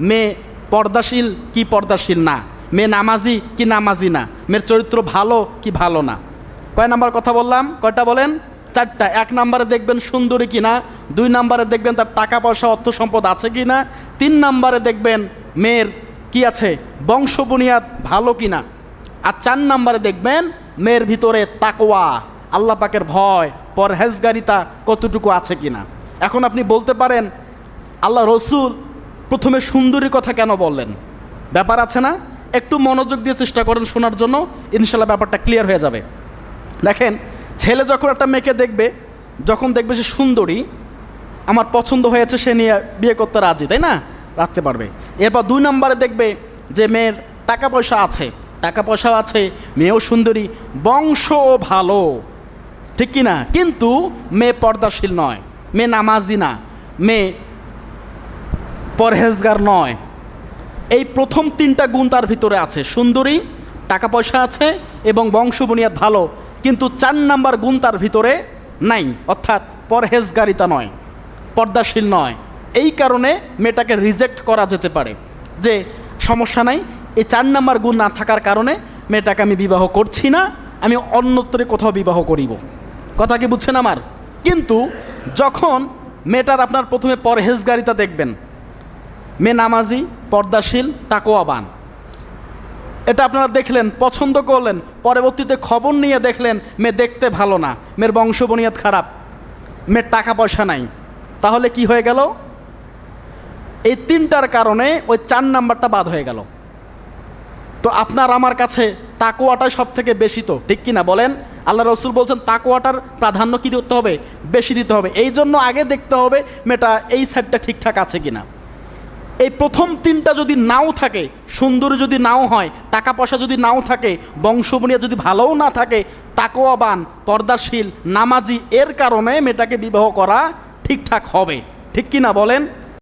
মেয়ে পর্দাশীল কি পর্দাশীল না, মেয়ে নামাজি কি নামাজি না, মেয়ের চরিত্র ভালো কি ভালো না। কয় নাম্বার কথা বললাম? কয়টা বলেন? চারটা। 1 নম্বরে দেখবেন সুন্দরী কিনা, 2 নম্বরে দেখবেন তার টাকা পয়সা অর্থ সম্পদ আছে কিনা, 3 নম্বরে দেখবেন মেয়ের কি আছে, বংশ বুনিয়াদ ভালো কিনা, আর 4 নম্বরে দেখবেন মেয়ের ভিতরে তাকওয়া, আল্লাহ পাকের ভয়, পরহেজগারিতা কতটুকু আছে কিনা। এখন আপনি বলতে পারেন আল্লাহ রসুল প্রথমে সুন্দরীর কথা কেন বললেন? ব্যাপার আছে না? একটু মনোযোগ দিয়ে চেষ্টা করেন শোনার জন্য, ইনশাল্লাহ ব্যাপারটা ক্লিয়ার হয়ে যাবে। দেখেন, ছেলে যখন একটা মেয়েকে দেখবে, যখন দেখবে সে সুন্দরী, আমার পছন্দ হয়েছে, সে নিয়ে বিয়ে করতে রাজি, তাই না? রাখতে পারবে। এরপর 2 নম্বরে দেখবে যে মেয়ের টাকা পয়সা আছে, টাকা পয়সাও আছে, মেয়েও সুন্দরী, বংশও ভালো, ঠিক কি না? কিন্তু মেয়ে পর্দাশীল নয়, মেয়ে নামাজি না, মেয়ে পরহেজগার নয়। এই প্রথম 3টা গুণ তার ভিতরে আছে, সুন্দরী, টাকা পয়সা আছে এবং বংশ বুনিয়াদ ভালো, কিন্তু 4 নাম্বার গুণ তার ভিতরে নাই, অর্থাৎ পরহেজগারিতা নয়, পর্দাশীল নয়। এই কারণে মেয়েটাকে রিজেক্ট করা যেতে পারে যে সমস্যা নাই, এই 4 নাম্বার গুণ না থাকার কারণে মেয়েটাকে আমি বিবাহ করছি না, আমি অন্যত্রে কোথাও বিবাহ করিব। কথা কি বুঝছেন আমার? কিন্তু যখন মেয়েটার আপনার প্রথমে পরহেজগারিতা দেখবেন, মেয়ে নামাজি, পর্দাশীল, তাকওয়াবান, এটা আপনারা দেখলেন, পছন্দ করলেন, পরবর্তীতে খবর নিয়ে দেখলেন মেয়ে দেখতে ভালো না, মেয়ের বংশ বুনিয়াদ খারাপ, মেয়ের টাকা পয়সা নাই, তাহলে কি হয়ে গেল? এই 3টার কারণে ওই 4 নাম্বারটা বাদ হয়ে গেল। তো আপনার আমার কাছে তাকওয়াটাই সব থেকে বেশি, তো ঠিক কি না বলেন? আল্লাহ রসুল বলছেন তাকওয়াটার প্রাধান্য কী করতে হবে? বেশি দিতে হবে। এই জন্য আগে দেখতে হবে মেয়েটা এই সাইডটা ঠিকঠাক আছে কিনা। এই প্রথম 3টা যদি নাও থাকে, সুন্দরী যদি নাও হয়, টাকা পয়সা যদি নাও থাকে, বংশবুনিয়া যদি ভালোও না থাকে, তাকওয়াবান, পর্দাশীল, নামাজি, এর কারণে মেয়েটাকে বিবাহ করা ঠিকঠাক হবে, ঠিক কি না বলেন?